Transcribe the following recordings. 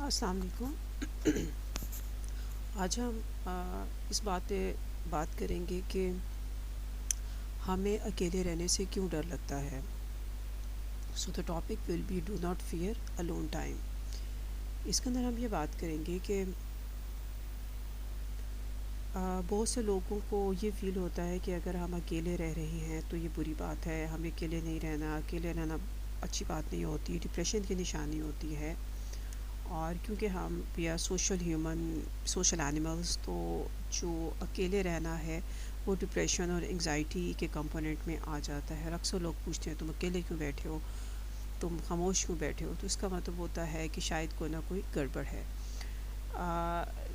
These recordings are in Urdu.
السلام علیکم۔ آج ہم اس بات پہ بات کریں گے کہ ہمیں اکیلے رہنے سے کیوں ڈر لگتا ہے۔ So the topic will be do not fear alone time. اس کے اندر ہم یہ بات کریں گے کہ بہت سے لوگوں کو یہ فیل ہوتا ہے کہ اگر ہم اکیلے رہ رہے ہیں تو یہ بری بات ہے، ہمیں اکیلے نہیں رہنا، اکیلے رہنا اچھی بات نہیں ہوتی، ڈپریشن کی نشانی ہوتی ہے۔ اور کیونکہ ہم we are social human, social animals, تو جو اکیلے رہنا ہے وہ ڈپریشن اور انگزائٹی کے کمپوننٹ میں آ جاتا ہے۔ اکثر لوگ پوچھتے ہیں تم اکیلے کیوں بیٹھے ہو، تم خاموش کیوں بیٹھے ہو، تو اس کا مطلب ہوتا ہے کہ شاید کوئی نہ کوئی گڑبڑ ہے۔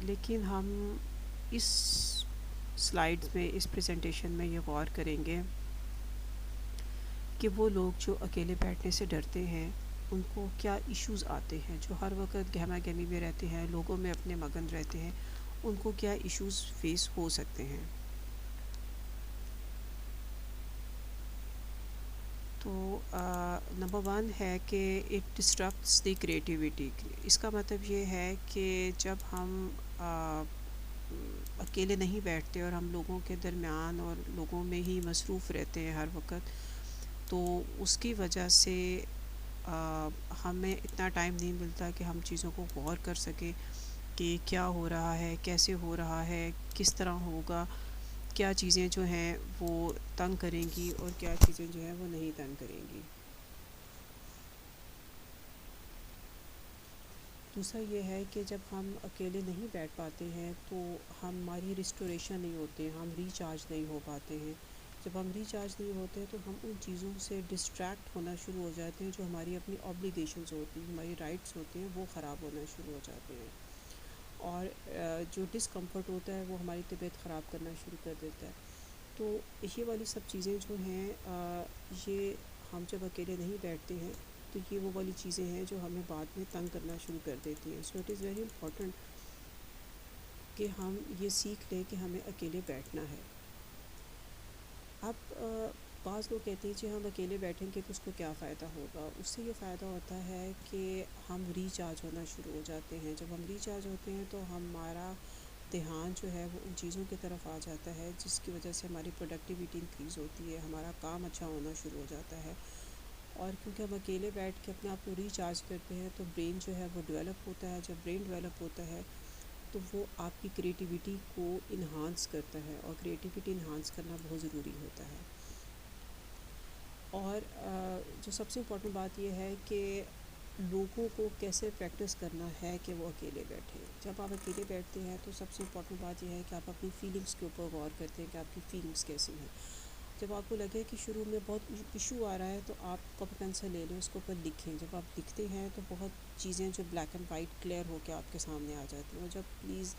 لیکن ہم اس سلائیڈز میں، اس پریزنٹیشن میں یہ غور کریں گے کہ وہ لوگ جو اکیلے بیٹھنے سے ڈرتے ہیں ان کو کیا ایشوز آتے ہیں، جو ہر وقت گہما گہمی میں رہتے ہیں، لوگوں میں اپنے مگن رہتے ہیں، ان کو کیا ایشوز فیس ہو سکتے ہیں۔ تو نمبر 1 ہے کہ اٹ ڈسٹرپٹس دی کریٹیوٹی۔ اس کا مطلب یہ ہے کہ جب ہم اکیلے نہیں بیٹھتے اور ہم لوگوں کے درمیان اور لوگوں میں ہی مصروف رہتے ہیں ہر وقت، تو اس کی وجہ سے ہمیں اتنا ٹائم نہیں ملتا کہ ہم چیزوں کو غور کر سکیں کہ کیا ہو رہا ہے، کیسے ہو رہا ہے، کس طرح ہوگا، کیا چیزیں جو ہیں وہ تنگ کریں گی اور کیا چیزیں جو ہیں وہ نہیں تنگ کریں گی۔ دوسرا یہ ہے کہ جب ہم اکیلے نہیں بیٹھ پاتے ہیں تو ہماری ریسٹوریشن نہیں ہوتے ہیں، ہم ریچارج نہیں ہو پاتے ہیں۔ جب ہم ریچارج نہیں ہوتے تو ہم ان چیزوں سے ڈسٹریکٹ ہونا شروع ہو جاتے ہیں جو ہماری اپنی اوبلیگیشنز ہوتی ہیں، ہماری رائٹس ہوتے ہیں، وہ خراب ہونا شروع ہو جاتے ہیں۔ اور جو ڈسکمفرٹ ہوتا ہے وہ ہماری طبیعت خراب کرنا شروع کر دیتا ہے۔ تو یہ والی سب چیزیں جو ہیں یہ ہم جب اکیلے نہیں بیٹھتے ہیں تو یہ وہ والی چیزیں ہیں جو ہمیں بعد میں تنگ کرنا شروع کر دیتی ہیں۔ So it is very important کہ ہم یہ سیکھ لیں کہ ہمیں اکیلے بیٹھنا ہے۔ اب بعض لوگ کہتے ہیں جی ہم اکیلے بیٹھیں گے تو اس کو کیا فائدہ ہوگا۔ اس سے یہ فائدہ ہوتا ہے کہ ہم ریچارج ہونا شروع ہو جاتے ہیں۔ جب ہم ریچارج ہوتے ہیں تو ہمارا دھیان جو ہے وہ ان چیزوں کی طرف آ جاتا ہے جس کی وجہ سے ہماری پروڈکٹیوٹی انکریز ہوتی ہے، ہمارا کام اچھا ہونا شروع ہو جاتا ہے۔ اور کیونکہ ہم اکیلے بیٹھ کے اپنے آپ کو ریچارج کرتے ہیں تو برین جو ہے وہ ڈیولپ ہوتا ہے۔ جب برین ڈیولپ ہوتا ہے تو وہ آپ کی کریٹیوٹی کو انہانس کرتا ہے، اور کریٹیوٹی انہانس کرنا بہت ضروری ہوتا ہے۔ اور جو سب سے امپورٹنٹ بات یہ ہے کہ لوگوں کو کیسے پریکٹس کرنا ہے کہ وہ اکیلے بیٹھیں۔ جب آپ اکیلے بیٹھتے ہیں تو سب سے امپورٹنٹ بات یہ ہے کہ آپ اپنی فیلنگس کے اوپر غور کرتے ہیں کہ آپ کی فیلنگس کیسی ہیں۔ جب آپ کو لگے کہ شروع میں بہت ایشو آ رہا ہے تو آپ کاپی پینسل لے لیں، اس کے اوپر لکھیں۔ جب آپ لکھتے ہیں تو بہت چیزیں جو بلیک اینڈ وائٹ کلیئر ہو کے آپ کے سامنے آ جاتی ہیں۔ اور جب پلیز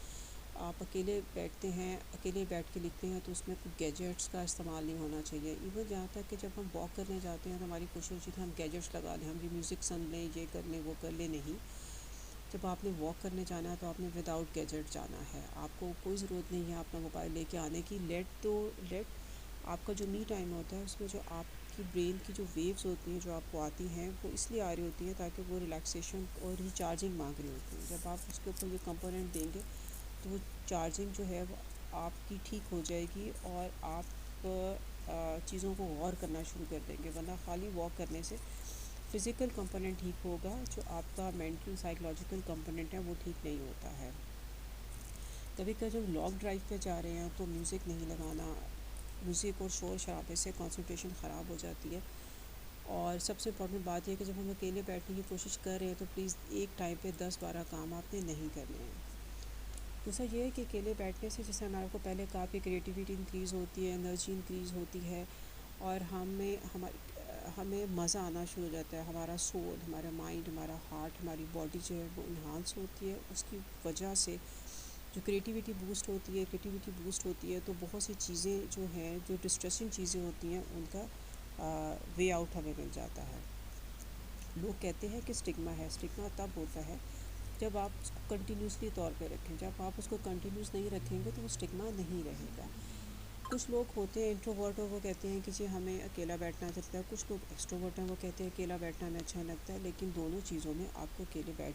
آپ اکیلے بیٹھتے ہیں، اکیلے بیٹھ کے لکھتے ہیں تو اس میں کوئی گیجٹس کا استعمال نہیں ہونا چاہیے۔ ایون جہاں تک کہ جب ہم واک کرنے جاتے ہیں تو ہماری کوشش ہوتی ہے کہ ہم گیجٹس لگا لیں، ہم یہ میوزک سن لیں، یہ کر لیں، وہ کر لیں۔ نہیں، جب آپ نے واک کرنے جانا ہے تو آپ نے وداؤٹ گیجٹ جانا ہے۔ آپ کو کوئی ضرورت نہیں ہے اپنا موبائل لے کے آنے کی۔ لیٹ آپ کا جو می ٹائم ہوتا ہے اس میں جو آپ کی برین کی جو ویوز ہوتی ہیں جو آپ کو آتی ہیں وہ اس لیے آ رہی ہوتی ہیں تاکہ وہ ریلیکسیشن اور ریچارجنگ مانگ رہی ہوتی ہیں۔ جب آپ اس کے اوپر یہ کمپوننٹ دیں گے تو وہ چارجنگ جو ہے وہ آپ کی ٹھیک ہو جائے گی اور آپ چیزوں کو غور کرنا شروع کر دیں گے۔ ورنہ خالی واک کرنے سے فزیکل کمپوننٹ ٹھیک ہوگا، جو آپ کا مینٹل سائیکولوجیکل کمپوننٹ ہے وہ ٹھیک نہیں ہوتا ہے۔ کبھی کبھی جب لانگ ڈرائیو پہ جا رہے ہیں تو میوزک نہیں لگانا، میوزک اور شور شرابے سے کنسنٹریشن خراب ہو جاتی ہے۔ اور سب سے امپورٹنٹ بات یہ ہے کہ جب ہم اکیلے بیٹھنے کی کوشش کر رہے ہیں تو پلیز ایک ٹائم پہ 10-12 کام آپ نے نہیں کرنے ہیں۔ دوسرا یہ ہے کہ اکیلے بیٹھنے سے، جیسے میں نے آپ کو پہلے کہا کہ کریٹیوٹی انکریز ہوتی ہے، انرجی انکریز ہوتی ہے، اور ہمیں مزہ آنا شروع ہو جاتا ہے۔ ہمارا سول، ہمارا مائنڈ، ہمارا ہارٹ، ہماری باڈی جو ہے وہ انہانس ہوتی ہے۔ اس کی وجہ سے جو کریٹیوٹی بوسٹ ہوتی ہے تو بہت سی چیزیں جو ہیں، جو ڈسٹریسنگ چیزیں ہوتی ہیں، ان کا وے آؤٹ ہمیں مل جاتا ہے۔ لوگ کہتے ہیں کہ اسٹگما ہے۔ اسٹگما تب ہوتا ہے جب آپ اس کو کنٹینیوسلی طور پہ رکھیں۔ جب آپ اس کو کنٹینیوس نہیں رکھیں گے تو وہ اسٹگما نہیں رہے گا۔ کچھ لوگ ہوتے ہیں انٹروورٹ اور وہ کہتے ہیں کہ جی ہمیں اکیلا بیٹھنا اچھا لگتا ہے۔ کچھ لوگ ایکسٹروورٹ ہیں، وہ کہتے ہیں اکیلا بیٹھنا ہمیں اچھا لگتا ہے۔ لیکن دونوں چیزوں میں آپ کو اکیلے بیٹھ